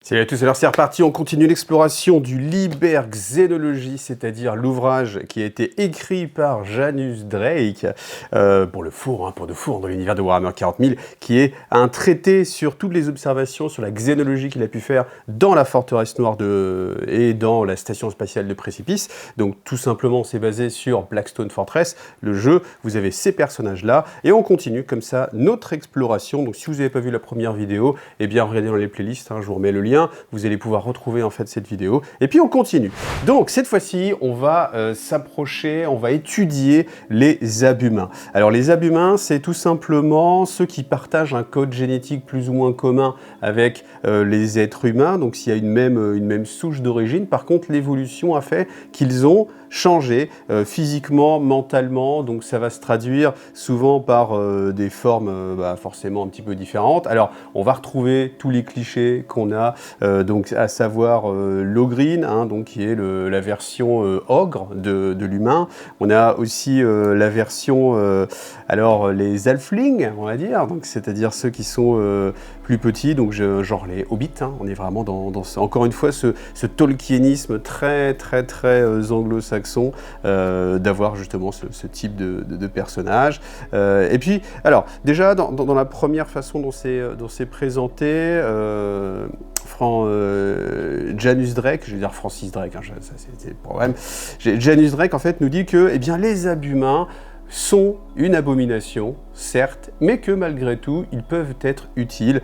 Salut à tous, alors c'est reparti, on continue l'exploration du Liber Xénologie, c'est-à-dire l'ouvrage qui a été écrit par Janus Drake pour le four, pour de four dans l'univers de Warhammer 40 000, qui est un traité sur toutes les observations sur la xénologie qu'il a pu faire dans la forteresse noire et dans la station spatiale de Précipice. Donc tout simplement, c'est basé sur Blackstone Fortress, le jeu, vous avez ces personnages-là, et on continue comme ça notre exploration. Donc si vous n'avez pas vu la première vidéo, eh bien regardez dans les playlists, je vous remets le lien. Vous allez pouvoir retrouver en fait cette vidéo. Et puis on continue. Donc cette fois-ci, on va s'approcher, on va étudier les abhumains. Alors les abhumains, c'est tout simplement ceux qui partagent un code génétique plus ou moins commun avec les êtres humains. Donc s'il y a une même souche d'origine, par contre l'évolution a fait qu'ils ont changé physiquement, mentalement, donc ça va se traduire souvent par des formes forcément un petit peu différentes. Alors on va retrouver tous les clichés qu'on a, donc à savoir l'ogrine, donc qui est la version ogre de l'humain. On a aussi la version, alors les halflings, on va dire, donc c'est-à-dire ceux qui sont plus petits, donc genre les hobbits, on est vraiment dans encore une fois ce tolkienisme très anglo-saxon, d'avoir justement ce type de personnage. Et puis, alors, déjà, dans la première façon dont c'est présenté, Janus Drake, je vais dire Francis Drake, ça c'est le problème. Janus Drake, en fait, nous dit que les abhumains sont une abomination, certes, mais que malgré tout, ils peuvent être utiles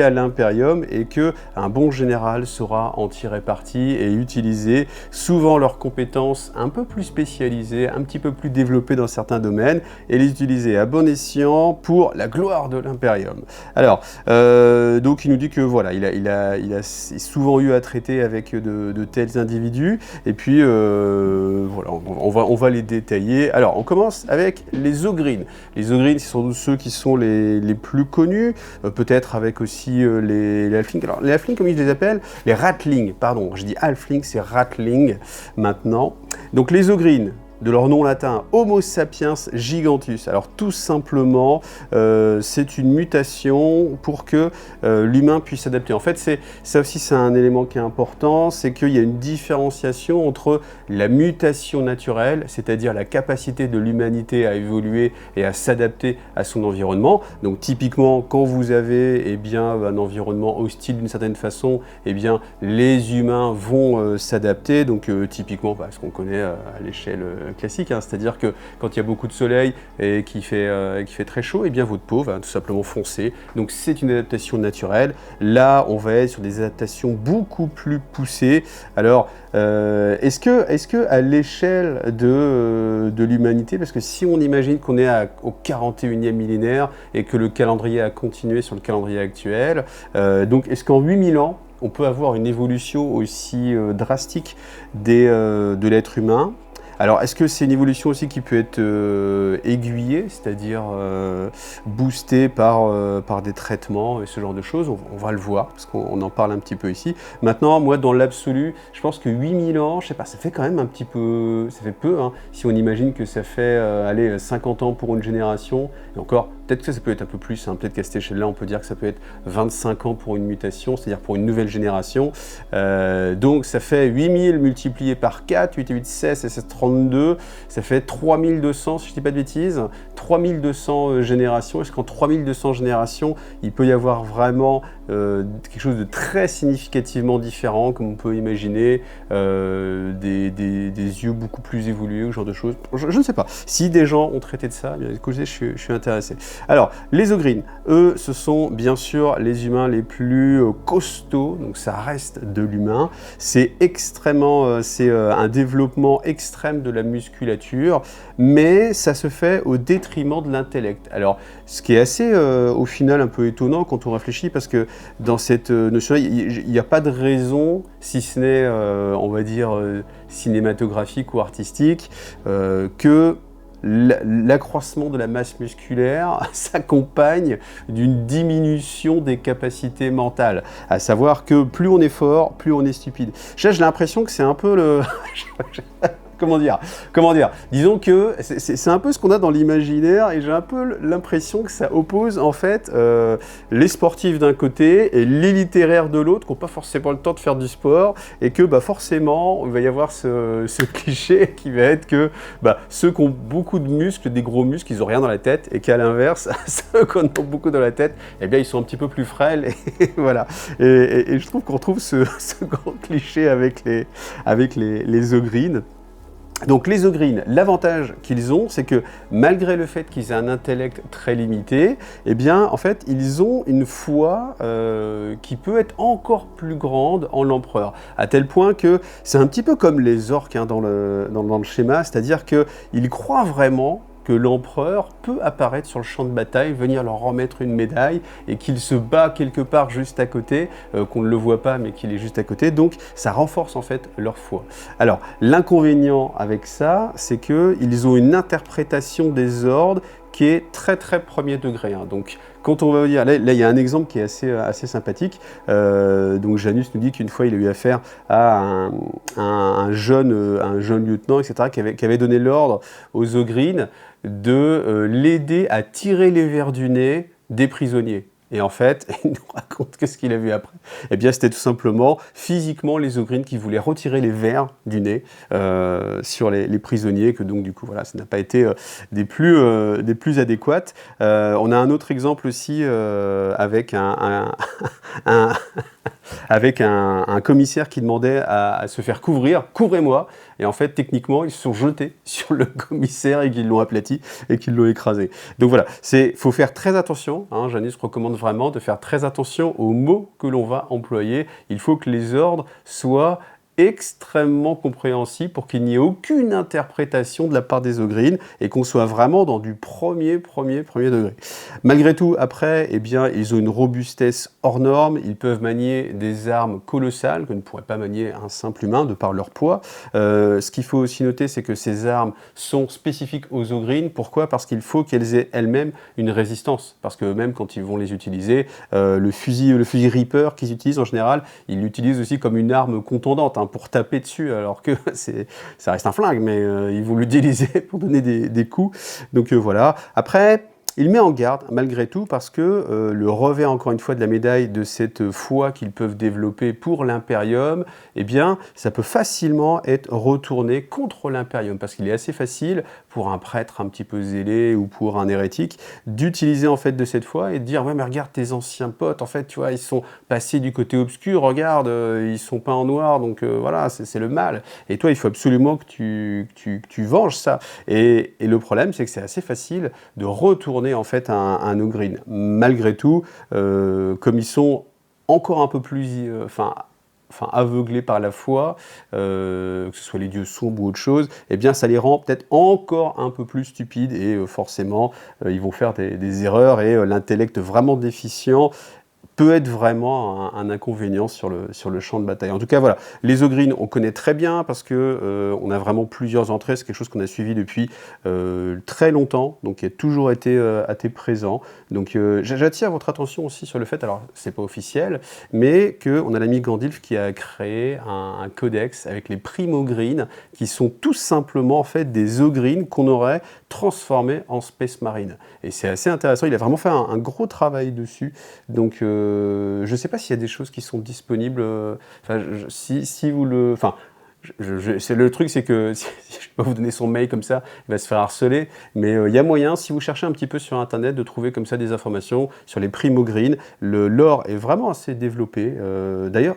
à l'Imperium, et que un bon général saura en tirer parti et utiliser souvent leurs compétences un peu plus spécialisées, un petit peu plus développées dans certains domaines, et les utiliser à bon escient pour la gloire de l'Imperium. Alors, donc il nous dit que voilà, il a souvent eu à traiter avec de tels individus, et puis voilà, on va les détailler. Alors, on commence avec les ogrines. Les ogrines, ce sont ceux qui sont les plus connus, peut-être avec aussi les halflings. Alors, les halflings, comme je les appelle, les ratlings, pardon, je dis halfling, c'est ratling maintenant. Donc, les ogrines, de leur nom latin Homo sapiens gigantus. Alors tout simplement, c'est une mutation pour que l'humain puisse s'adapter. En fait, ça aussi c'est un élément qui est important, c'est qu'il y a une différenciation entre la mutation naturelle, c'est-à-dire la capacité de l'humanité à évoluer et à s'adapter à son environnement. Donc typiquement, quand vous avez un environnement hostile d'une certaine façon, les humains vont s'adapter. Donc typiquement, ce qu'on connaît à l'échelle classique, c'est-à-dire que quand il y a beaucoup de soleil et qu'il fait très chaud, votre peau va tout simplement foncer. Donc c'est une adaptation naturelle. Là, on va être sur des adaptations beaucoup plus poussées. Alors, est-ce que à l'échelle de l'humanité, parce que si on imagine qu'on est au 41e millénaire et que le calendrier a continué sur le calendrier actuel, donc est-ce qu'en 8000 ans, on peut avoir une évolution aussi drastique de l'être humain? Alors, est-ce que c'est une évolution aussi qui peut être aiguillée, c'est-à-dire boostée par des traitements et ce genre de choses? On va le voir, parce qu'on en parle un petit peu ici. Maintenant, moi, dans l'absolu, je pense que 8000 ans, je sais pas, ça fait quand même un petit peu, ça fait peu, si on imagine que ça fait 50 ans pour une génération, et encore, peut-être que ça peut être un peu plus, peut-être qu'à cette échelle-là, on peut dire que ça peut être 25 ans pour une mutation, c'est-à-dire pour une nouvelle génération. Donc, ça fait 8000 multiplié par 4, 8 et 8, 16, et 16, 32, ça fait 3200, si je ne dis pas de bêtises, 3200 générations. Est-ce qu'en 3200 générations, il peut y avoir vraiment quelque chose de très significativement différent, comme on peut imaginer, des yeux beaucoup plus évolués, ou ce genre de choses? Je ne sais pas. Si des gens ont traité de ça, écoutez, je suis intéressé. Alors, les ogrines, eux, ce sont bien sûr les humains les plus costauds, donc ça reste de l'humain. C'est extrêmement, c'est un développement extrême de la musculature, mais ça se fait au détriment de l'intellect. Alors, ce qui est assez, au final, un peu étonnant quand on réfléchit, parce que dans cette notion-là, il n'y a pas de raison, si ce n'est, on va dire, cinématographique ou artistique, que l'accroissement de la masse musculaire s'accompagne d'une diminution des capacités mentales. À savoir que plus on est fort, plus on est stupide. J'ai l'impression que c'est un peu le... comment dire, disons que c'est un peu ce qu'on a dans l'imaginaire et j'ai un peu l'impression que ça oppose en fait les sportifs d'un côté et les littéraires de l'autre qui n'ont pas forcément le temps de faire du sport et que bah, forcément il va y avoir ce cliché qui va être que bah, ceux qui ont beaucoup de muscles, des gros muscles, ils n'ont rien dans la tête et qu'à l'inverse, ceux qui en ont beaucoup dans la tête, eh bien ils sont un petit peu plus frêles et voilà. Et je trouve qu'on retrouve ce grand cliché avec les ogrines. Donc les ogrines, l'avantage qu'ils ont, c'est que malgré le fait qu'ils aient un intellect très limité, eh bien en fait ils ont une foi qui peut être encore plus grande en l'empereur, à tel point que c'est un petit peu comme les orques hein, dans le schéma, c'est-à-dire qu'ils croient vraiment que l'empereur peut apparaître sur le champ de bataille, venir leur remettre une médaille et qu'il se bat quelque part juste à côté, qu'on ne le voit pas mais qu'il est juste à côté, donc ça renforce en fait leur foi. Alors l'inconvénient avec ça, c'est qu'ils ont une interprétation des ordres qui est très très premier degré. Hein. Donc quand on va dire, là il y a un exemple qui est assez sympathique, donc Janus nous dit qu'une fois il a eu affaire à un jeune lieutenant, etc., qui avait donné l'ordre aux ogrines de l'aider à tirer les vers du nez des prisonniers. Et en fait, il nous raconte que ce qu'il a vu après, eh bien, c'était tout simplement physiquement les ogrines qui voulaient retirer les vers du nez sur les prisonniers, que donc du coup, voilà, ça n'a pas été des plus adéquates. On a un autre exemple aussi avec avec un commissaire qui demandait à se faire couvrir, couvrez-moi. Et en fait, techniquement, ils se sont jetés sur le commissaire et qu'ils l'ont aplati et qu'ils l'ont écrasé. Donc voilà, faut faire très attention. Hein, Janus recommande vraiment de faire très attention aux mots que l'on va employer. Il faut que les ordres soient extrêmement compréhensible pour qu'il n'y ait aucune interprétation de la part des ogrines et qu'on soit vraiment dans du premier degré. Malgré tout, après, eh bien, ils ont une robustesse hors norme, ils peuvent manier des armes colossales que ne pourrait pas manier un simple humain de par leur poids. Ce qu'il faut aussi noter, c'est que ces armes sont spécifiques aux ogrines. Pourquoi ? Parce qu'il faut qu'elles aient elles-mêmes une résistance. Parce que même quand ils vont les utiliser, le fusil Reaper qu'ils utilisent en général, ils l'utilisent aussi comme une arme contondante, hein, pour taper dessus, alors que ça reste un flingue, mais ils vont l'utiliser pour donner des coups. Donc voilà. Après, il met en garde, malgré tout, parce que le revers, encore une fois, de la médaille de cette foi qu'ils peuvent développer pour l'Imperium, eh bien, ça peut facilement être retourné contre l'Imperium, parce qu'il est assez facile pour un prêtre un petit peu zélé ou pour un hérétique d'utiliser en fait de cette foi et de dire « Ouais, mais regarde tes anciens potes, en fait, tu vois, ils sont passés du côté obscur, regarde, ils sont peints en noir, donc voilà, c'est le mal. Et toi, il faut absolument que tu venges ça. » Et le problème, c'est que c'est assez facile de retourner en fait un ogrine. Malgré tout, comme ils sont encore un peu plus aveuglés par la foi, que ce soit les dieux sombres ou autre chose, eh bien ça les rend peut-être encore un peu plus stupides et forcément ils vont faire des erreurs et l'intellect vraiment déficient peut être vraiment un inconvénient sur le champ de bataille. En tout cas, voilà, les ogrines, on connaît très bien parce que on a vraiment plusieurs entrées, c'est quelque chose qu'on a suivi depuis très longtemps, donc qui a toujours été présent. Donc j'attire votre attention aussi sur le fait, alors c'est pas officiel, mais qu'on a l'ami Gandalf qui a créé un codex avec les primogrines, qui sont tout simplement en fait des ogrines qu'on aurait transformées en Space Marine. Et c'est assez intéressant, il a vraiment fait un gros travail dessus, donc je ne sais pas s'il y a des choses qui sont disponibles. Si vous le... c'est le truc, c'est que si je vais pas vous donner son mail comme ça, il va se faire harceler. Mais il y a moyen, si vous cherchez un petit peu sur Internet, de trouver comme ça des informations sur les primogrines. Le lore est vraiment assez développé. D'ailleurs,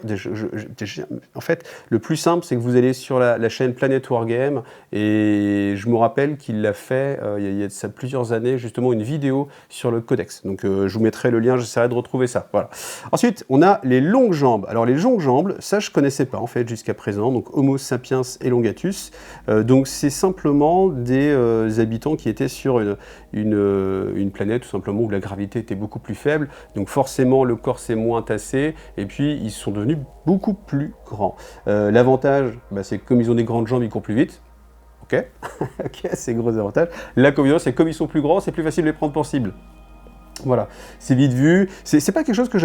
en fait, le plus simple, c'est que vous allez sur la chaîne Planet Wargame et je me rappelle qu'il l'a fait il y a de ça plusieurs années, justement une vidéo sur le codex. Donc je vous mettrai le lien, j'essaierai de retrouver ça. Voilà. Ensuite, on a les longues jambes. Alors les longues jambes, ça je connaissais pas en fait jusqu'à présent. Donc Homo sapiens elongatus. Donc c'est simplement des habitants qui étaient sur une planète tout simplement où la gravité était beaucoup plus faible. Donc forcément le corps s'est moins tassé et puis ils sont devenus beaucoup plus grands. L'avantage, c'est que comme ils ont des grandes jambes, ils courent plus vite. Ok, c'est gros avantage. L'inconvénient, c'est que comme ils sont plus grands, c'est plus facile de les prendre pour cible. Voilà, c'est vite vu. C'est pas quelque chose que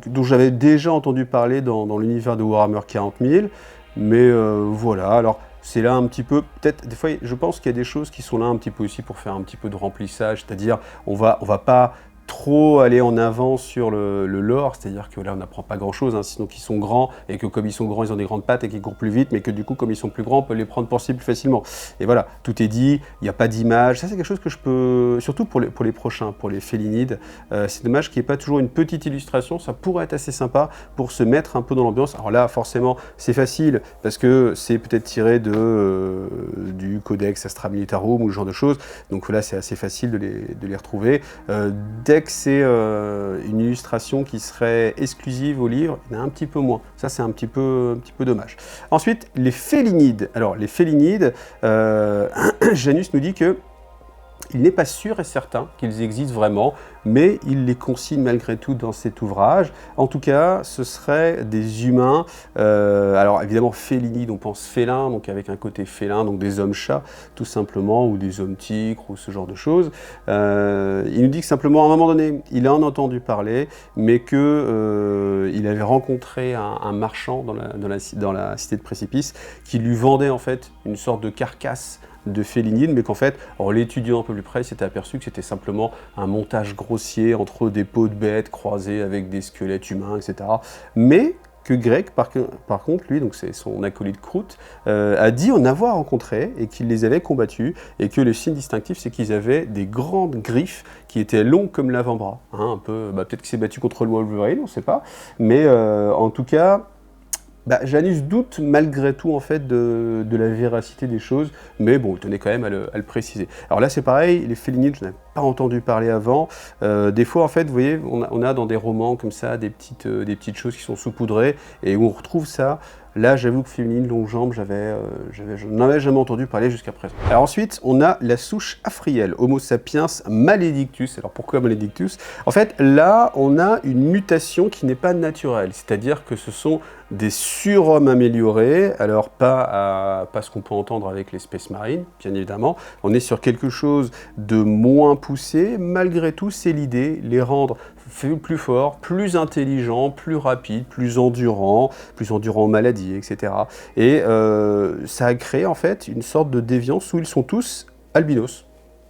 dont j'avais déjà entendu parler dans l'univers de Warhammer 40 000, mais voilà. Alors, c'est là un petit peu, peut-être, des fois, je pense qu'il y a des choses qui sont là un petit peu aussi pour faire un petit peu de remplissage, c'est-à-dire, on va pas trop aller en avant sur le lore, c'est-à-dire que là on n'apprend pas grand-chose, hein, sinon qu'ils sont grands, et que comme ils sont grands, ils ont des grandes pattes et qu'ils courent plus vite, mais que du coup, comme ils sont plus grands, on peut les prendre pour cible plus facilement. Et voilà, tout est dit, il n'y a pas d'image, ça c'est quelque chose que je peux, surtout pour les prochains, pour les Félinides, c'est dommage qu'il n'y ait pas toujours une petite illustration, ça pourrait être assez sympa pour se mettre un peu dans l'ambiance. Alors là, forcément, c'est facile, parce que c'est peut-être tiré du Codex Astra Militarum ou ce genre de choses, donc là c'est assez facile de les retrouver. Dès que c'est une illustration qui serait exclusive au livre, il y en a un petit peu moins. Ça, c'est un petit peu dommage. Ensuite, les Félinides. Alors, les Félinides, Janus nous dit que il n'est pas sûr et certain qu'ils existent vraiment, mais il les consigne malgré tout dans cet ouvrage. En tout cas, ce seraient des humains, alors évidemment félinide, on pense félin, donc avec un côté félin, donc des hommes-chats, tout simplement, ou des hommes-tigres, ou ce genre de choses. Il nous dit que simplement, à un moment donné, il en a entendu parler, mais que il avait rencontré un marchand dans la cité de Précipice, qui lui vendait en fait une sorte de carcasse de félinide, mais qu'en fait, en l'étudiant un peu plus près, il s'était aperçu que c'était simplement un montage grossier entre des peaux de bêtes croisées avec des squelettes humains, etc. Mais que Greg, par contre, lui, donc c'est son acolyte Kroot, a dit en avoir rencontré et qu'il les avait combattus, et que le signe distinctif, c'est qu'ils avaient des grandes griffes qui étaient longues comme l'avant-bras. Hein, un peu, peut-être qu'il s'est battu contre le Wolverine, on ne sait pas, mais en tout cas, Janus doute malgré tout en fait de la véracité des choses, mais bon, il tenait quand même à le préciser. Alors là c'est pareil, les Félinides, je n'avais pas entendu parler avant. Des fois en fait, vous voyez, on a dans des romans comme ça des petites choses qui sont saupoudrées et où on retrouve ça. Là, j'avoue que féminine, longue jambe, je n'en avais jamais entendu parler jusqu'à présent. Alors ensuite, on a la souche Afriel, Homo sapiens maledictus. Alors pourquoi maledictus? En fait, là, on a une mutation qui n'est pas naturelle, c'est-à-dire que ce sont des surhommes améliorés, alors pas ce qu'on peut entendre avec l'espèce marine, bien évidemment. On est sur quelque chose de moins poussé, malgré tout, c'est l'idée, les rendre plus forts, plus intelligents, plus rapides, plus endurants en maladie, etc. Et ça a créé en fait une sorte de déviance où ils sont tous albinos.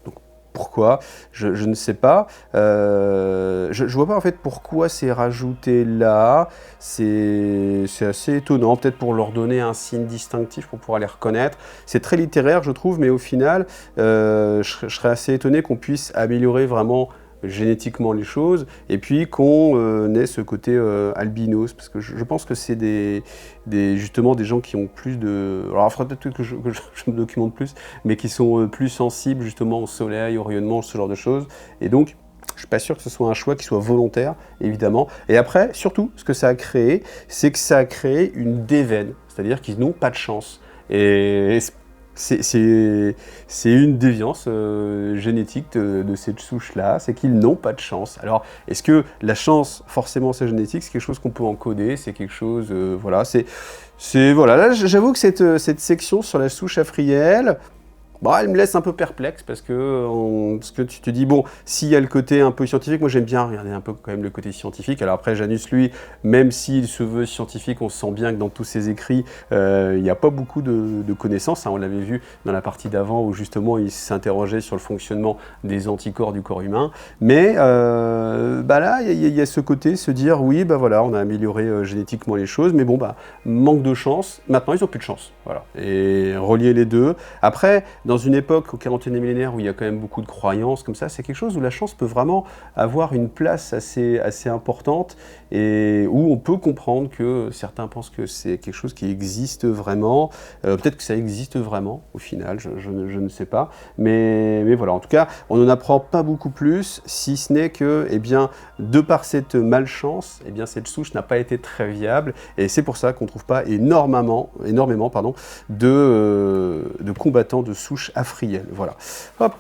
Donc pourquoi? Je ne sais pas. Je vois pas en fait pourquoi c'est rajouté là. C'est assez étonnant, peut-être pour leur donner un signe distinctif pour pouvoir les reconnaître. C'est très littéraire, je trouve, mais au final, je serais assez étonné qu'on puisse améliorer vraiment génétiquement les choses, et puis qu'on ait ce côté albinos, parce que je pense que c'est justement des gens qui ont plus de... Alors il faudrait peut-être que je me documente plus, mais qui sont plus sensibles justement au soleil, au rayonnement, ce genre de choses, et donc je suis pas sûr que ce soit un choix qui soit volontaire, évidemment. Et après, surtout, ce que ça a créé, c'est que ça a créé une déveine, c'est-à-dire qu'ils n'ont pas de chance. Et c'est une déviance génétique de cette souche-là, c'est qu'ils n'ont pas de chance. Alors, est-ce que la chance, forcément, c'est génétique, c'est quelque chose qu'on peut encoder, c'est quelque chose... voilà, voilà. Là, j'avoue que cette section sur la souche afrielle, elle me laisse un peu perplexe parce que tu te dis, bon, s'il y a le côté un peu scientifique, moi j'aime bien regarder un peu quand même le côté scientifique. Alors après, Janus, lui, même s'il se veut scientifique, on sent bien que dans tous ses écrits, il n'y a pas beaucoup de connaissances. Hein, on l'avait vu dans la partie d'avant où justement il s'interrogeait sur le fonctionnement des anticorps du corps humain. Mais là, il y a ce côté, se dire, oui, voilà, on a amélioré génétiquement les choses, mais bon, manque de chance. Maintenant, ils n'ont plus de chance. Voilà. Et relier les deux. Après, dans une époque au 41e millénaire où il y a quand même beaucoup de croyances comme ça, c'est quelque chose où la chance peut vraiment avoir une place assez importante et où on peut comprendre que certains pensent que c'est quelque chose qui existe vraiment. Peut-être que ça existe vraiment au final, je ne sais pas. Mais voilà, en tout cas, on n'en apprend pas beaucoup plus, si ce n'est que, de par cette malchance, cette souche n'a pas été très viable et c'est pour ça qu'on ne trouve pas énormément de combattants de souche afrielle. Voilà. Hop.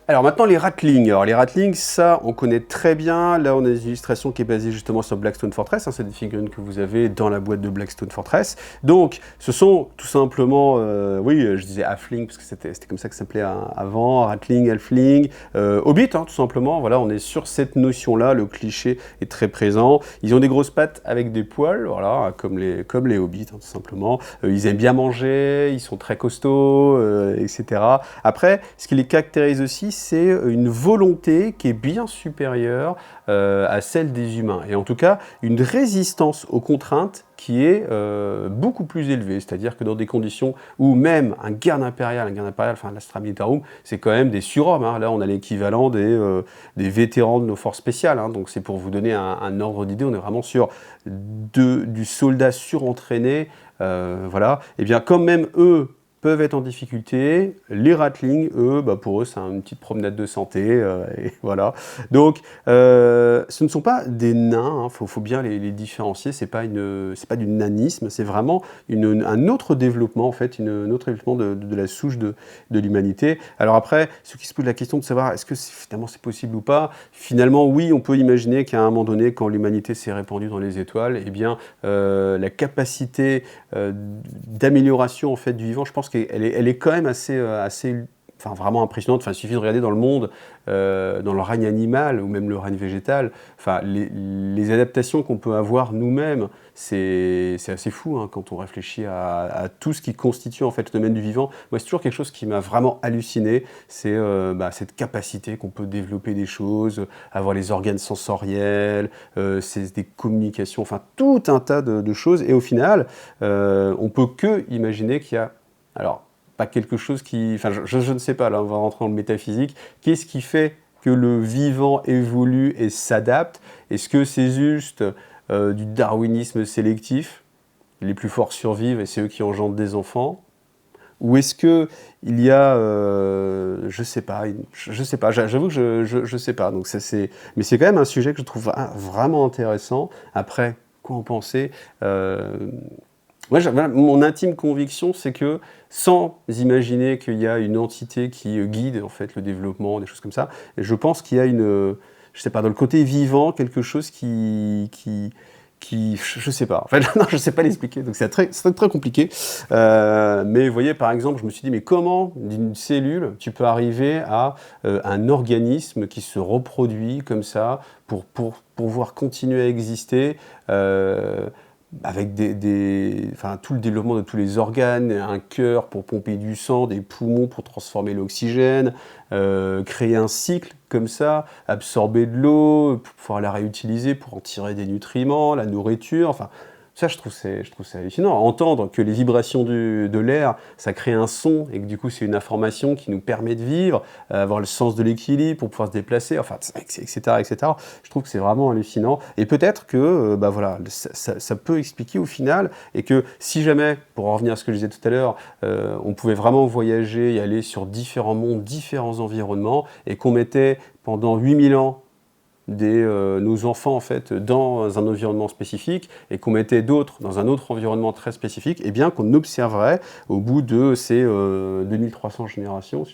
Alors maintenant les ratlings. Alors les ratlings, ça on connaît très bien. Là on a des illustrations qui est basée justement sur Blackstone Fortress. Hein, c'est des figurines que vous avez dans la boîte de Blackstone Fortress. Donc ce sont tout simplement, oui je disais halfling parce que c'était comme ça que ça s'appelait avant, ratling, halfling, hobbit hein, tout simplement. Voilà, on est sur cette notion-là. Le cliché est très présent. Ils ont des grosses pattes avec des poils, voilà, comme les hobbits hein, tout simplement. Ils aiment bien manger, ils sont très costauds, etc. Après, ce qui les caractérise aussi, c'est une volonté qui est bien supérieure à celle des humains. Et en tout cas, une résistance aux contraintes qui est beaucoup plus élevée. C'est-à-dire que dans des conditions où même un garde impérial, enfin l'Astra Militarum, c'est quand même des surhommes. Hein. Là, on a l'équivalent des vétérans de nos forces spéciales. Hein. Donc c'est pour vous donner un ordre d'idée, on est vraiment sur du soldat surentraîné. Voilà. Et bien quand même eux, peuvent être en difficulté. Les ratlings, eux, bah pour eux, c'est une petite promenade de santé, et voilà. Donc, ce ne sont pas des nains, hein, faut bien les différencier, c'est pas du nanisme, c'est vraiment un autre développement, en fait, un autre développement de la souche de l'humanité. Alors après, ceux qui se posent la question de savoir est-ce que finalement c'est possible ou pas, finalement, oui, on peut imaginer qu'à un moment donné, quand l'humanité s'est répandue dans les étoiles, eh bien, la capacité d'amélioration, en fait, du vivant, je pense qu'elle est quand même assez enfin, vraiment impressionnante. Enfin, il suffit de regarder dans le monde, dans le règne animal ou même le règne végétal, enfin, les adaptations qu'on peut avoir nous-mêmes, c'est assez fou hein, quand on réfléchit à tout ce qui constitue en fait le domaine du vivant. Moi, c'est toujours quelque chose qui m'a vraiment halluciné, c'est cette capacité qu'on peut développer des choses, avoir les organes sensoriels, c'est des communications, enfin tout un tas de choses. Et au final, on peut que imaginer qu'il y a, alors, pas quelque chose qui... Enfin, je ne sais pas, là, on va rentrer dans le métaphysique. Qu'est-ce qui fait que le vivant évolue et s'adapte? Est-ce que c'est juste du darwinisme sélectif? Les plus forts survivent et c'est eux qui engendrent des enfants? Ou est-ce qu'il y a... je sais pas, j'avoue que je sais pas. Donc mais c'est quand même un sujet que je trouve vraiment intéressant. Après, quoi en penser Moi, mon intime conviction, c'est que sans imaginer qu'il y a une entité qui guide en fait le développement, des choses comme ça, je pense qu'il y a je sais pas, dans le côté vivant, quelque chose je sais pas. En fait, non, je sais pas l'expliquer. Donc c'est très compliqué. Mais vous voyez, par exemple, je me suis dit, mais comment d'une cellule tu peux arriver à un organisme qui se reproduit comme ça pour pouvoir continuer à exister avec enfin, tout le développement de tous les organes, un cœur pour pomper du sang, des poumons pour transformer l'oxygène, créer un cycle comme ça, absorber de l'eau, pour pouvoir la réutiliser, pour en tirer des nutriments, la nourriture, enfin... Ça, je trouve ça hallucinant. Entendre que les vibrations de l'air, ça crée un son, et que du coup, c'est une information qui nous permet de vivre, avoir le sens de l'équilibre pour pouvoir se déplacer, enfin, etc., etc. Je trouve que c'est vraiment hallucinant. Et peut-être que, voilà, ça peut expliquer au final, et que si jamais, pour en revenir à ce que je disais tout à l'heure, on pouvait vraiment voyager et aller sur différents mondes, différents environnements, et qu'on mettait pendant 8000 ans nos enfants en fait dans un environnement spécifique et qu'on mettait d'autres dans un autre environnement très spécifique, et bien qu'on observerait au bout de ces 2300 générations,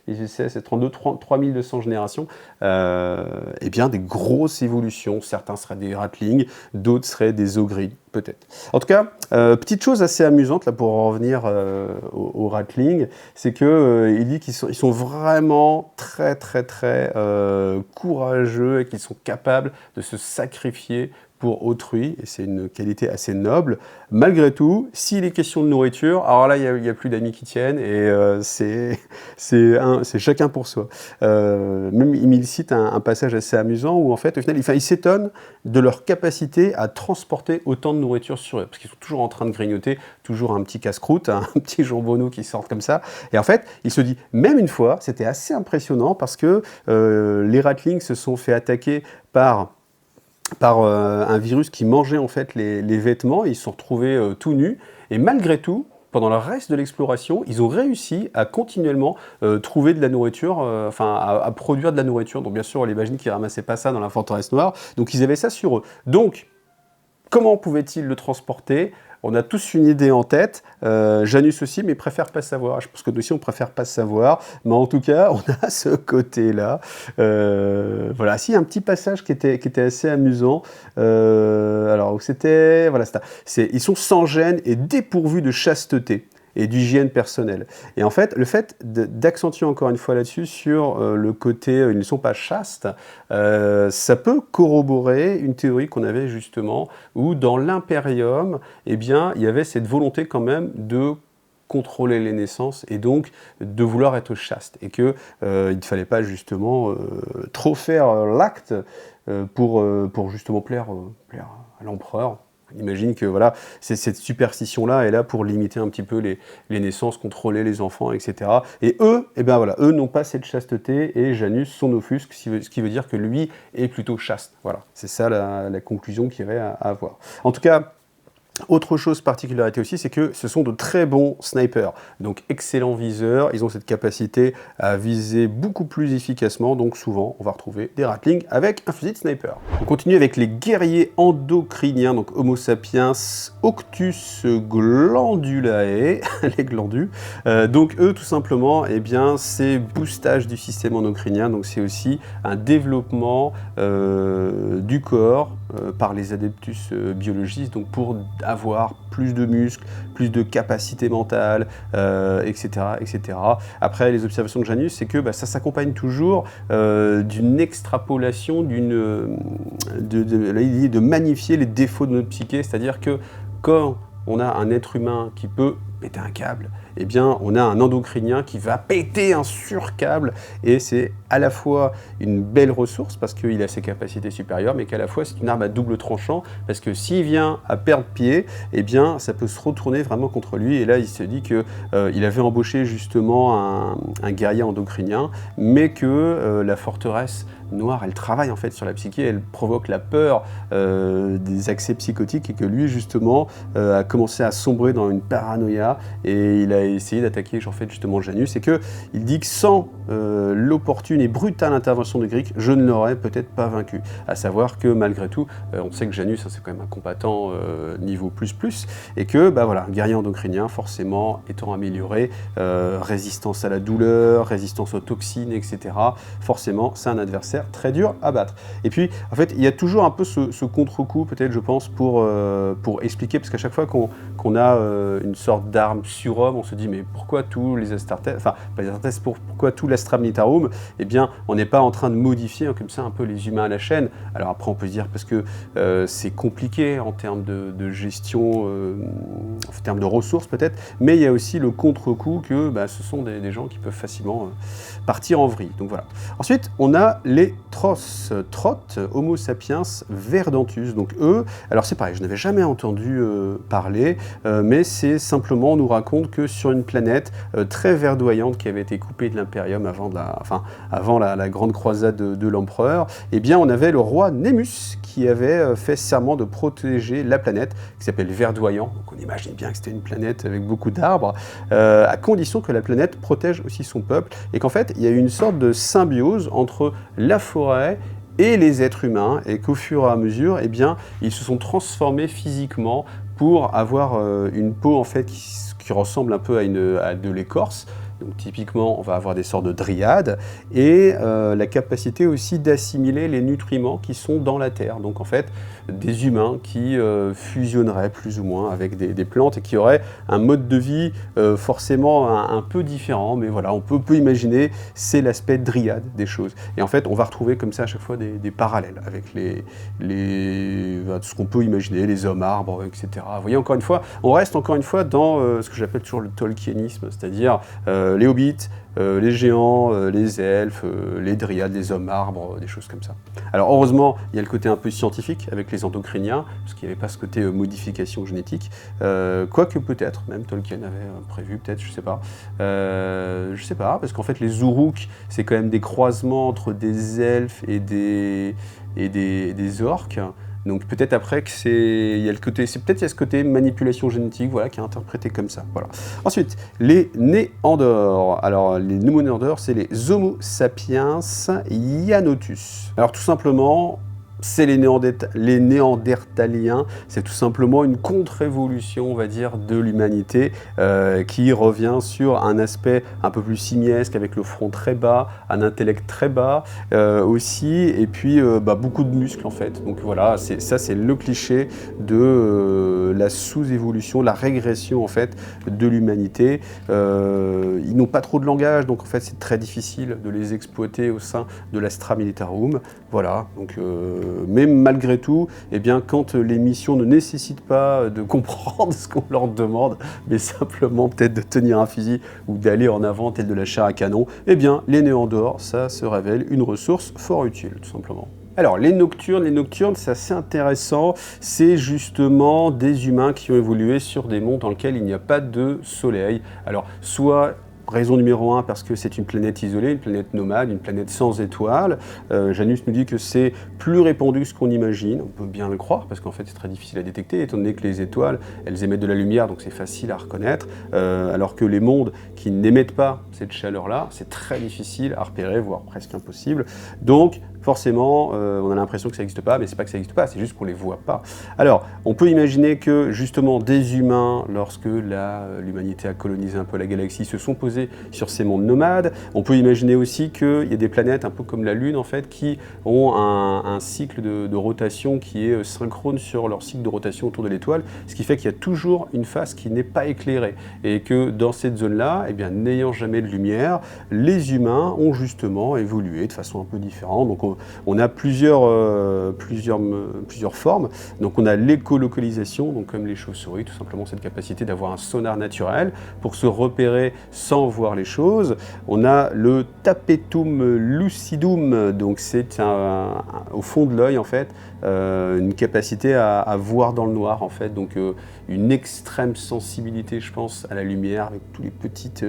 c'est 3200 générations, et bien des grosses évolutions. Certains seraient des ratlings, d'autres seraient des ogris, peut-être. En tout cas, petite chose assez amusante là pour en revenir au ratlings, c'est que il dit qu'ils sont vraiment très courageux et qu'ils sont capables de se sacrifier pour autrui, et c'est une qualité assez noble. Malgré tout, s'il est question de nourriture, alors là, il n'y a plus d'amis qui tiennent, et c'est chacun pour soi. Même il cite un passage assez amusant où, en fait, au final, il s'étonne de leur capacité à transporter autant de nourriture sur eux, parce qu'ils sont toujours en train de grignoter, toujours un petit casse-croûte, un petit jambonneau qui sort comme ça, et en fait, il se dit, même une fois, c'était assez impressionnant, parce que les ratlings se sont fait attaquer par un virus qui mangeait en fait les vêtements, et ils se sont retrouvés tout nus, et malgré tout, pendant le reste de l'exploration, ils ont réussi à continuellement trouver de la nourriture, à produire de la nourriture. Donc bien sûr, on imagine qu'ils ne ramassaient pas ça dans la forteresse noire, donc ils avaient ça sur eux. Donc, comment pouvait-il le transporter? On a tous une idée en tête, Janus aussi, mais préfère pas savoir. Je pense que nous aussi, on préfère pas savoir, mais en tout cas, on a ce côté-là. Voilà, si, un petit passage qui était assez amusant. Alors, c'était... Voilà, ils sont sans gêne et dépourvus de chasteté et d'hygiène personnelle. Et en fait, le fait d'accentuer encore une fois là-dessus sur le côté ils ne sont pas chastes, ça peut corroborer une théorie qu'on avait justement, où dans l'impérium, eh bien, il y avait cette volonté quand même de contrôler les naissances et donc de vouloir être chaste. Et qu'il ne fallait pas justement trop faire l'acte pour justement plaire à l'empereur. On imagine que voilà, cette superstition-là est là pour limiter un petit peu les naissances, contrôler les enfants, etc. Et eux, eh ben voilà, eux n'ont pas cette chasteté et Janus son offusque, ce qui veut dire que lui est plutôt chaste. Voilà, c'est ça la conclusion qu'il y avait à avoir. En tout cas, autre chose, particularité aussi, c'est que ce sont de très bons snipers, donc excellents viseurs, ils ont cette capacité à viser beaucoup plus efficacement, donc souvent on va retrouver des ratlings avec un fusil de sniper. On continue avec les guerriers endocriniens, donc Homo sapiens Octus glandulae, les glandus, donc eux tout simplement, eh bien c'est boostage du système endocrinien, donc c'est aussi un développement du corps par les adeptus biologistes, donc pour avoir plus de muscles, plus de capacité mentale, etc., etc. Après, les observations de Janus, c'est que ça s'accompagne toujours d'une extrapolation, de magnifier les défauts de notre psyché, c'est-à-dire que quand on a un être humain qui peut péter un câble, eh bien, on a un endocrinien qui va péter un surcâble, et c'est à la fois une belle ressource parce qu'il a ses capacités supérieures, mais qu'à la fois c'est une arme à double tranchant parce que s'il vient à perdre pied, eh bien, ça peut se retourner vraiment contre lui. Et là, il se dit que il avait embauché justement un guerrier endocrinien, mais que la forteresse noire, elle travaille en fait sur la psyché, elle provoque la peur des accès psychotiques, et que lui justement a commencé à sombrer dans une paranoïa, et il a essayé d'attaquer en fait justement Janus, et que il dit que sans l'opportune et brutale intervention de Grieg, je ne l'aurais peut-être pas vaincu. À savoir que malgré tout, on sait que Janus c'est quand même un combattant niveau plus, et que voilà, un guerrier endocrinien forcément étant amélioré, résistance à la douleur, résistance aux toxines, etc. Forcément, c'est un adversaire très dur à battre. Et puis, en fait, il y a toujours un peu ce contre-coup, peut-être, je pense, pour expliquer, parce qu'à chaque fois qu'on a une sorte d'arme surhomme, on se dit, mais pourquoi tous les Astartes, enfin, pas les Astartes, pourquoi tout l'Astra Militarum, eh bien, on n'est pas en train de modifier comme ça un peu les humains à la chaîne. Alors après, on peut se dire, parce que c'est compliqué en termes de gestion, en termes de ressources peut-être, mais il y a aussi le contre-coup que ce sont des gens qui peuvent facilement partir en vrille. Donc voilà. Ensuite, on a les Trot, Homo sapiens verdantus. Donc eux, alors c'est pareil, je n'avais jamais entendu parler, mais c'est simplement, on nous raconte que sur une planète très verdoyante qui avait été coupée de l'Impérium avant la grande croisade de l'empereur, eh bien on avait le roi Némus qui avait fait serment de protéger la planète, qui s'appelle Verdoyant. Donc on imagine bien que c'était une planète avec beaucoup d'arbres, à condition que la planète protège aussi son peuple, et qu'en fait il y a eu une sorte de symbiose entre la forêt et les êtres humains, et qu'au fur et à mesure, eh bien, ils se sont transformés physiquement pour avoir une peau en fait qui ressemble un peu à de l'écorce. Donc typiquement, on va avoir des sortes de dryades, et la capacité aussi d'assimiler les nutriments qui sont dans la terre. Donc en fait, des humains qui fusionneraient plus ou moins avec des plantes, et qui auraient un mode de vie forcément un peu différent, mais voilà, on peut imaginer, c'est l'aspect dryade des choses. Et en fait, on va retrouver comme ça à chaque fois des parallèles avec ce qu'on peut imaginer, les hommes arbres, etc. Vous voyez, encore une fois, on reste encore une fois dans ce que j'appelle toujours le tolkienisme, c'est-à-dire les hobbits, les géants, les elfes, les dryades, les hommes arbres, des choses comme ça. Alors heureusement, il y a le côté un peu scientifique avec les endocriniens, parce qu'il n'y avait pas ce côté modification génétique, quoique peut-être, même Tolkien avait prévu, peut-être, je sais pas, parce qu'en fait les Uruk, c'est quand même des croisements entre des elfes et des orques. Donc peut-être après que il y a ce côté manipulation génétique, voilà, qui est interprété comme ça. Voilà. Ensuite, les Néandors. Alors les Néandors, c'est les Homo sapiens Ianotus. Alors tout simplement, c'est les Néandertaliens, c'est tout simplement une contre-évolution, on va dire, de l'humanité qui revient sur un aspect un peu plus simiesque avec le front très bas, un intellect très bas aussi, et puis beaucoup de muscles en fait. Donc voilà, ça c'est le cliché de la sous-évolution, la régression en fait de l'humanité. Ils n'ont pas trop de langage, donc en fait c'est très difficile de les exploiter au sein de l'Astra Militarum. Voilà, donc mais malgré tout, eh bien, quand les missions ne nécessitent pas de comprendre ce qu'on leur demande, mais simplement peut-être de tenir un fusil ou d'aller en avant tel de la chair à canon, eh bien, les Néandors, ça se révèle une ressource fort utile, tout simplement. Alors, les nocturnes, c'est assez intéressant. C'est justement des humains qui ont évolué sur des mondes dans lesquels il n'y a pas de soleil. Alors, soit raison numéro 1, parce que c'est une planète isolée, une planète nomade, une planète sans étoiles. Janus nous dit que c'est plus répandu que ce qu'on imagine. On peut bien le croire, parce qu'en fait c'est très difficile à détecter, étant donné que les étoiles, elles émettent de la lumière, donc c'est facile à reconnaître. Alors que les mondes qui n'émettent pas cette chaleur-là, c'est très difficile à repérer, voire presque impossible. Donc, forcément, on a l'impression que ça n'existe pas, mais c'est pas que ça n'existe pas, c'est juste qu'on les voit pas. Alors, on peut imaginer que justement des humains, lorsque l'humanité a colonisé un peu la galaxie, se sont posés sur ces mondes nomades. On peut imaginer aussi qu'il y a des planètes, un peu comme la Lune en fait, qui ont un cycle de rotation qui est synchrone sur leur cycle de rotation autour de l'étoile, ce qui fait qu'il y a toujours une face qui n'est pas éclairée. Et que dans cette zone-là, eh bien, n'ayant jamais de lumière, les humains ont justement évolué de façon un peu différente. Donc on a plusieurs formes. Donc on a l'écolocalisation, donc comme les chauves-souris, tout simplement cette capacité d'avoir un sonar naturel pour se repérer sans voir les choses. On a le tapetum lucidum, donc c'est au fond de l'œil en fait, une capacité à voir dans le noir en fait, donc une extrême sensibilité je pense à la lumière avec tous les petites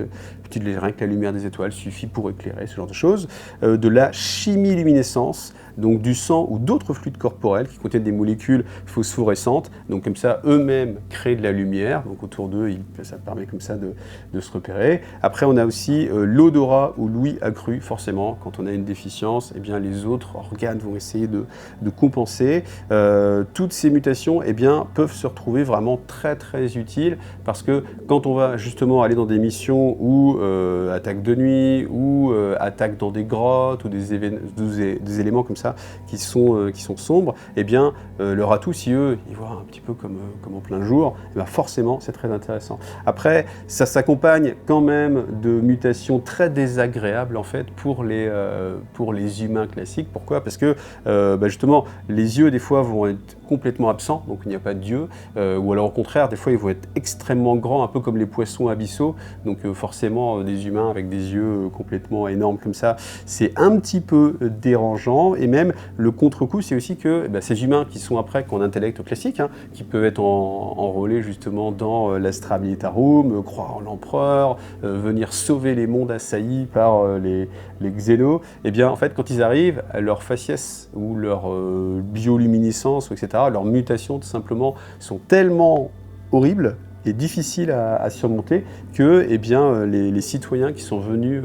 rien que la lumière des étoiles suffit pour éclairer ce genre de choses. De la chimiluminescence, donc du sang ou d'autres fluides corporels qui contiennent des molécules phosphorescentes, donc comme ça eux-mêmes créent de la lumière, donc autour d'eux ça permet comme ça de se repérer. Après on a aussi l'odorat ou l'ouïe accrue, forcément quand on a une déficience, eh bien les autres organes vont essayer de compenser. Toutes ces mutations eh bien, peuvent se retrouver vraiment très très utiles parce que quand on va justement aller dans des missions où attaque de nuit ou attaque dans des grottes ou des éléments comme ça qui sont sombres, eh bien leur atout, si eux ils voient un petit peu comme en plein jour, eh bien forcément c'est très intéressant. Après ça s'accompagne quand même de mutations très désagréables en fait pour les humains classiques. Pourquoi? Parce que justement les yeux des fois vont être complètement absents, donc il n'y a pas d'yeux, ou alors au contraire des fois ils vont être extrêmement grands, un peu comme les poissons abyssaux, donc forcément des humains avec des yeux complètement énormes comme ça, c'est un petit peu dérangeant. Et même le contre-coup, c'est aussi que ces humains qui sont après, qui ont un intellect classique, hein, qui peuvent être enrôlés justement dans l'Astra Militarum, croire en l'empereur, venir sauver les mondes assaillis par les xénos, et bien en fait quand ils arrivent, leur faciès ou leur bioluminescence, etc., leurs mutations tout simplement sont tellement horribles et difficile à surmonter que eh bien, les citoyens qui sont venus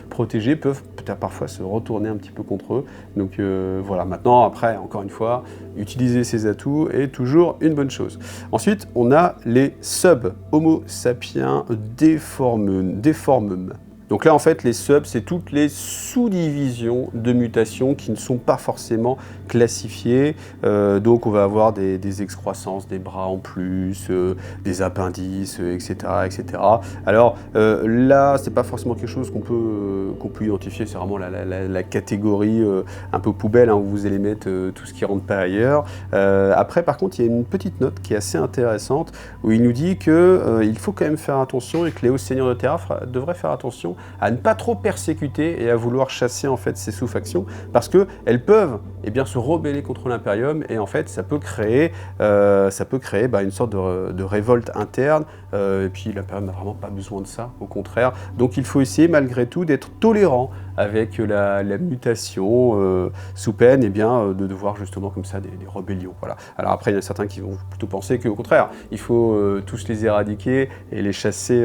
protéger peuvent peut-être parfois se retourner un petit peu contre eux. Donc voilà, maintenant, après, encore une fois, utiliser ces atouts est toujours une bonne chose. Ensuite, on a les sub-Homo sapiens deformum. Donc là, en fait, les subs, c'est toutes les sous-divisions de mutations qui ne sont pas forcément classifiées. Donc on va avoir des excroissances, des bras en plus, des appendices, etc., etc. Alors là, c'est pas forcément quelque chose qu'on peut identifier, c'est vraiment la catégorie un peu poubelle, hein, où vous allez mettre tout ce qui rentre pas ailleurs. Après, par contre, il y a une petite note qui est assez intéressante, où il nous dit qu'il faut quand même faire attention et que les hauts seigneurs de Terra devraient faire attention à ne pas trop persécuter et à vouloir chasser en fait ces sous-factions, parce qu'elles peuvent eh bien, se rebeller contre l'Imperium, et en fait ça peut créer une sorte de révolte interne, et puis l'Imperium n'a vraiment pas besoin de ça, au contraire. Donc il faut essayer malgré tout d'être tolérant avec la mutation sous peine eh bien, de devoir justement comme ça des rébellions. Voilà. Alors après, il y en a certains qui vont plutôt penser qu'au contraire, il faut tous les éradiquer et les chasser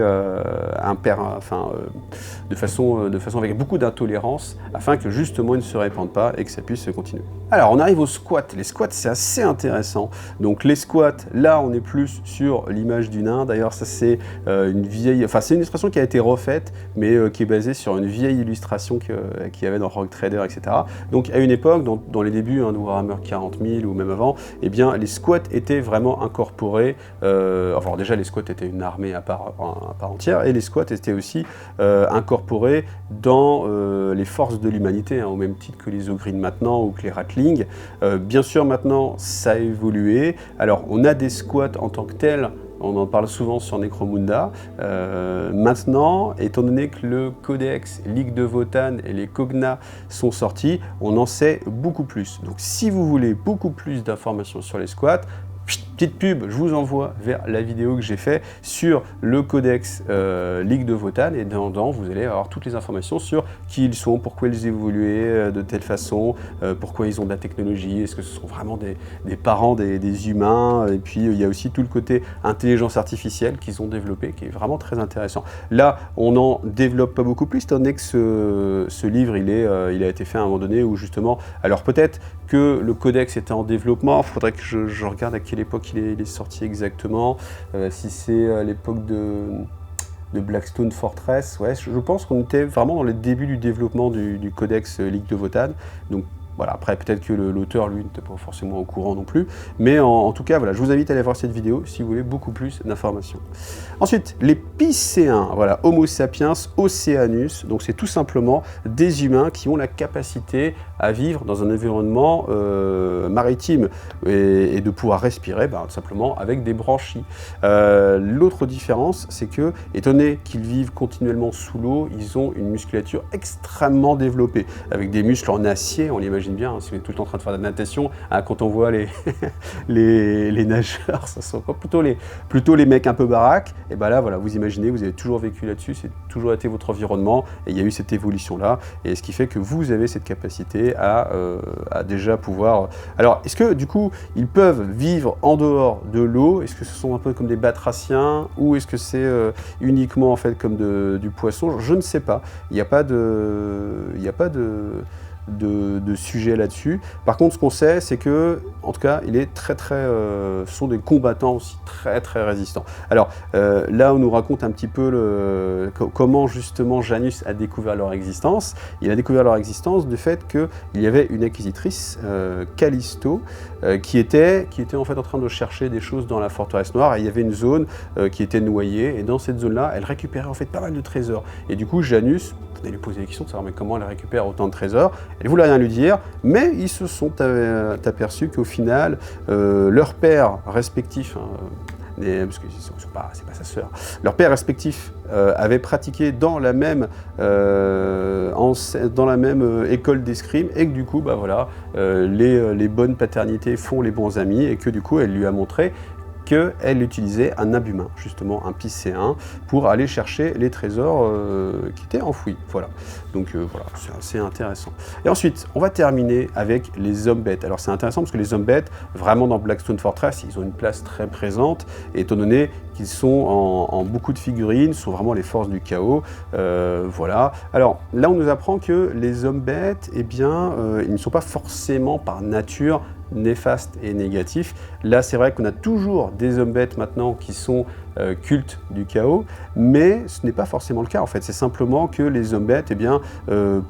de façon avec beaucoup d'intolérance afin que justement ils ne se répandent pas et que ça puisse continuer. Alors on arrive aux squats. Les squats, c'est assez intéressant. Donc les squats, là on est plus sur l'image du nain. D'ailleurs ça c'est c'est une illustration qui a été refaite mais qui est basée sur une vieille illustration qu'il y avait dans Rogue Trader, etc. Donc à une époque, dans les débuts de Warhammer 40 000 ou même avant, eh bien les squats étaient vraiment incorporés. Enfin déjà les squats étaient une armée à part entière et les squats étaient aussi incorporés dans les forces de l'humanité, au même titre que les Ogryn maintenant ou que les Ratling. Bien sûr maintenant ça a évolué. Alors on a des squats en tant que tels. On en parle souvent sur Necromunda. Maintenant, étant donné que le Codex, Ligue de Votann et les Kog'Maw sont sortis, on en sait beaucoup plus. Donc si vous voulez beaucoup plus d'informations sur les squats, petite pub, je vous envoie vers la vidéo que j'ai faite sur le Codex Ligue de Votann et dedans vous allez avoir toutes les informations sur qui ils sont, pourquoi ils évoluaient de telle façon, pourquoi ils ont de la technologie, est-ce que ce sont vraiment des parents des humains, et puis il y a aussi tout le côté intelligence artificielle qu'ils ont développé qui est vraiment très intéressant. Là on n'en développe pas beaucoup plus étant donné que ce livre il a été fait à un moment donné où justement, alors peut-être que le Codex était en développement, il faudrait que je regarde à quelle époque il est sorti exactement, si c'est à l'époque de Blackstone Fortress, ouais, je pense qu'on était vraiment dans les débuts du développement du Codex Ligue de Votann, donc voilà, après peut-être que l'auteur lui n'était pas forcément au courant non plus, mais en tout cas voilà, je vous invite à aller voir cette vidéo si vous voulez beaucoup plus d'informations. Ensuite, les Piscéens, voilà, Homo sapiens Oceanus, donc c'est tout simplement des humains qui ont la capacité à vivre dans un environnement maritime et de pouvoir respirer tout simplement avec des branchies. L'autre différence, c'est que, étant donné qu'ils vivent continuellement sous l'eau, ils ont une musculature extrêmement développée, avec des muscles en acier, on l'imagine bien, si vous êtes tout le temps en train de faire de la natation, quand on voit les nageurs, ça sont plutôt les mecs un peu baraques, et bien là, voilà, vous imaginez, vous avez toujours vécu là-dessus, c'est toujours été votre environnement, et il y a eu cette évolution-là, et ce qui fait que vous avez cette capacité à déjà pouvoir... Alors, est-ce que, du coup, ils peuvent vivre en dehors de l'eau? Est-ce que ce sont un peu comme des batraciens, ou est-ce que c'est uniquement, en fait, comme du poisson? Je ne sais pas. Il n'y a pas de sujet là-dessus. Par contre, ce qu'on sait, c'est que, en tout cas, ce sont des combattants aussi très résistants. Alors, là, on nous raconte un petit peu comment justement Janus a découvert leur existence. Il a découvert leur existence du fait qu'il y avait une acquisitrice, Callisto, qui était en fait en train de chercher des choses dans la forteresse noire. Et il y avait une zone qui était noyée, et dans cette zone-là, elle récupérait en fait pas mal de trésors. Et du coup, Janus, vous allez lui poser la question de savoir mais comment elle récupère autant de trésors. Elle ne voulait rien lui dire, mais ils se sont aperçus qu'au final, leurs pères respectifs, parce que c'est pas sa sœur, leurs pères respectifs avaient pratiqué dans la même école d'escrime, et que du coup, les bonnes paternités font les bons amis, et que du coup, elle lui a montré qu'elle utilisait un abumin, justement un Piscéen, pour aller chercher les trésors qui étaient enfouis. Voilà, donc voilà, c'est assez intéressant. Et ensuite, on va terminer avec les hommes-bêtes. Alors c'est intéressant parce que les hommes-bêtes, vraiment dans Blackstone Fortress, ils ont une place très présente, étant donné qu'ils sont en beaucoup de figurines, sont vraiment les forces du chaos. Voilà. Alors là, on nous apprend que les hommes-bêtes, eh bien, ils ne sont pas forcément par nature néfastes et négatifs. Là, c'est vrai qu'on a toujours des hommes-bêtes maintenant qui sont cultes du chaos, mais ce n'est pas forcément le cas en fait. C'est simplement que les hommes-bêtes eh bien,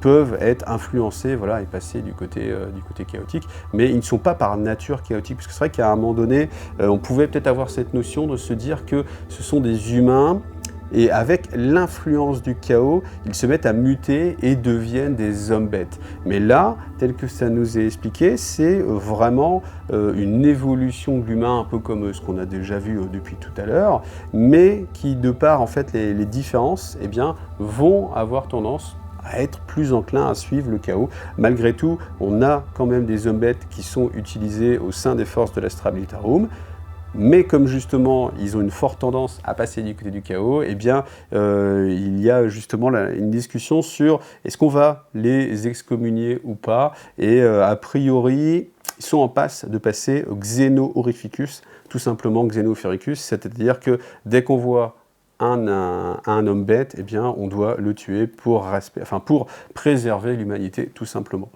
peuvent être influencés voilà, et passer du côté chaotique, mais ils ne sont pas par nature chaotiques, parce que c'est vrai qu'à un moment donné, on pouvait peut-être avoir cette notion de se dire que ce sont des humains, et avec l'influence du chaos, ils se mettent à muter et deviennent des hommes-bêtes. Mais là, tel que ça nous est expliqué, c'est vraiment une évolution de l'humain, un peu comme ce qu'on a déjà vu depuis tout à l'heure, mais qui, de par en fait, les différences, eh bien, vont avoir tendance à être plus enclins à suivre le chaos. Malgré tout, on a quand même des hommes-bêtes qui sont utilisés au sein des forces de l'Astra Militarum. mais comme justement ils ont une forte tendance à passer du côté du chaos, eh bien il y a justement une discussion sur est-ce qu'on va les excommunier ou pas, et a priori ils sont en passe de passer au Xeno Horrificus, tout simplement Xeno Fericus, c'est-à-dire que dès qu'on voit un homme bête, eh bien on doit le tuer pour préserver l'humanité tout simplement.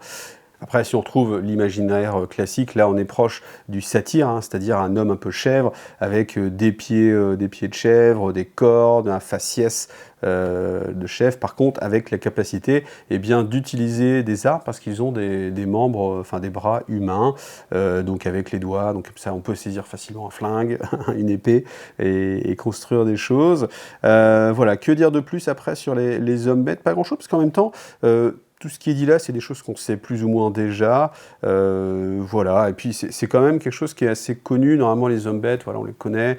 Après, si on retrouve l'imaginaire classique, là on est proche du satyre, hein, c'est-à-dire un homme un peu chèvre, avec des pieds de chèvre, des cornes, un faciès de chèvre, par contre avec la capacité d'utiliser des armes parce qu'ils ont des membres, des bras humains, donc avec les doigts, donc comme ça on peut saisir facilement un flingue, une épée et construire des choses. Voilà, que dire de plus après sur les hommes bêtes? Pas grand-chose, parce qu'en même temps, tout ce qui est dit là, c'est des choses qu'on sait plus ou moins déjà. Voilà, et puis c'est quand même quelque chose qui est assez connu. Normalement, les hommes bêtes, voilà, on les connaît.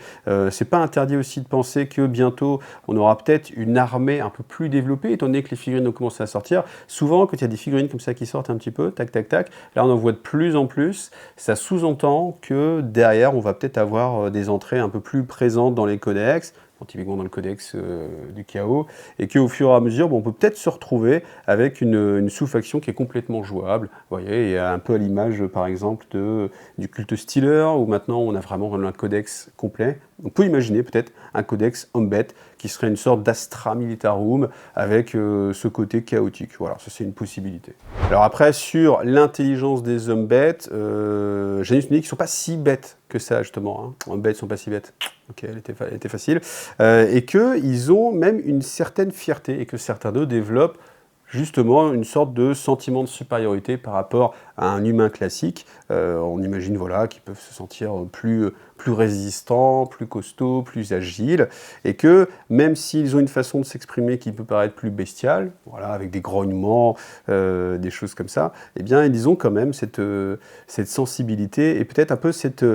C'est pas interdit aussi de penser que bientôt, on aura peut-être une armée un peu plus développée, étant donné que les figurines ont commencé à sortir. Souvent, quand il y a des figurines comme ça qui sortent un petit peu, tac, tac, tac, là, on en voit de plus en plus. Ça sous-entend que derrière, on va peut-être avoir des entrées un peu plus présentes dans les codex, typiquement dans le codex du chaos, et qu'au fur et à mesure, on peut peut-être se retrouver avec une sous-faction qui est complètement jouable. Vous voyez, et un peu à l'image, par exemple, du culte Stealer, où maintenant on a vraiment un codex complet. On peut imaginer peut-être un codex homme-bête qui serait une sorte d'Astra Militarum avec ce côté chaotique. Voilà, ça c'est une possibilité. Alors après, sur l'intelligence des hommes-bêtes, Janus nous dit qu'ils ne sont pas si bêtes que ça, justement. Hein. Hommes-bêtes ne sont pas si bêtes. Ok, elle était facile. Et qu'ils ont même une certaine fierté, et que certains d'eux développent justement une sorte de sentiment de supériorité par rapport à un humain classique. On imagine voilà, qu'ils peuvent se sentir plus résistants, plus costauds, plus agiles, et que même s'ils ont une façon de s'exprimer qui peut paraître plus bestiale, voilà, avec des grognements, des choses comme ça, eh bien ils ont quand même cette sensibilité et peut-être un peu cette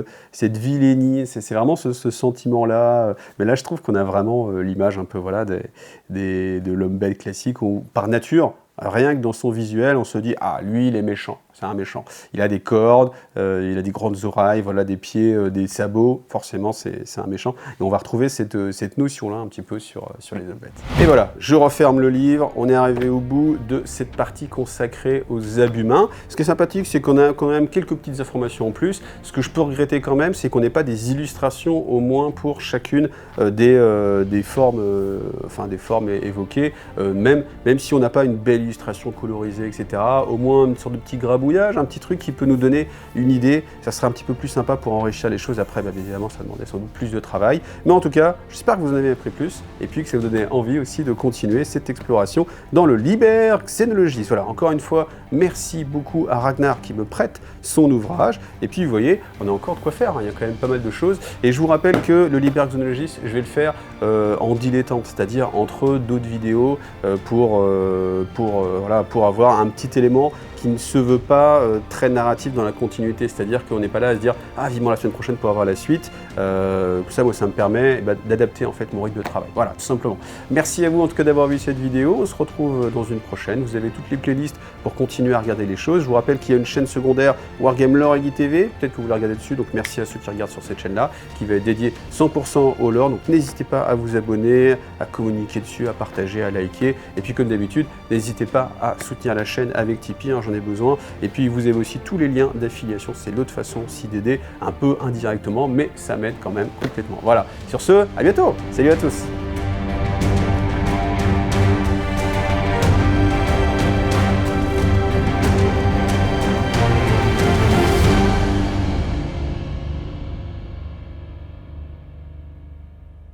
vilainie. C'est vraiment ce sentiment-là. Mais là, je trouve qu'on a vraiment l'image un peu voilà, de l'homme bête classique où, par nature, rien que dans son visuel, on se dit « Ah, lui, il est méchant, c'est un méchant. Il a des cordes, il a des grandes oreilles, voilà, des pieds, des sabots. Forcément, c'est un méchant. » Et on va retrouver cette notion-là un petit peu sur les hommes bêtes. Et voilà, je referme le livre. On est arrivé au bout de cette partie consacrée aux abhumains. Ce qui est sympathique, c'est qu'on a quand même quelques petites informations en plus. Ce que je peux regretter quand même, c'est qu'on n'ait pas des illustrations au moins pour chacune des formes évoquées. Même si on n'a pas une belle illustration colorisée, etc. Au moins une sorte de petit grabouillage, un petit truc qui peut nous donner une idée. Ça serait un petit peu plus sympa pour enrichir les choses. Après, évidemment, ça demandait sans doute plus de travail. Mais en tout cas, j'espère que vous en avez appris plus et puis que ça vous donnait envie aussi de continuer cette exploration dans le Liber Xenologis. Voilà, encore une fois, merci beaucoup à Ragnar qui me prête son ouvrage. Et puis, vous voyez, on a encore de quoi faire. Hein. Il y a quand même pas mal de choses. Et je vous rappelle que le Liber Xenologis, je vais le faire en dilettante, c'est-à-dire entre d'autres vidéos pour avoir un petit élément qui ne se veut pas très narratif dans la continuité, c'est-à-dire qu'on n'est pas là à se dire « Ah, vivement la semaine prochaine pour avoir la suite ». Ça, moi, ça me permet d'adapter en fait mon rythme de travail. Voilà, tout simplement. Merci à vous en tout cas d'avoir vu cette vidéo. On se retrouve dans une prochaine. Vous avez toutes les playlists pour continuer à regarder les choses. Je vous rappelle qu'il y a une chaîne secondaire Wargame Lore et Guide TV. Peut-être que vous la regardez dessus, donc merci à ceux qui regardent sur cette chaîne-là, qui va être dédiée 100% au lore. Donc n'hésitez pas à vous abonner, à communiquer dessus, à partager, à liker. Et puis comme d'habitude, n'hésitez pas à soutenir la chaîne avec Tipeee, hein, j'en ai besoin. Et puis vous avez aussi tous les liens d'affiliation. C'est l'autre façon aussi d'aider, un peu indirectement, mais ça m'aide quand même complètement. Voilà, sur ce, à bientôt. Salut à tous.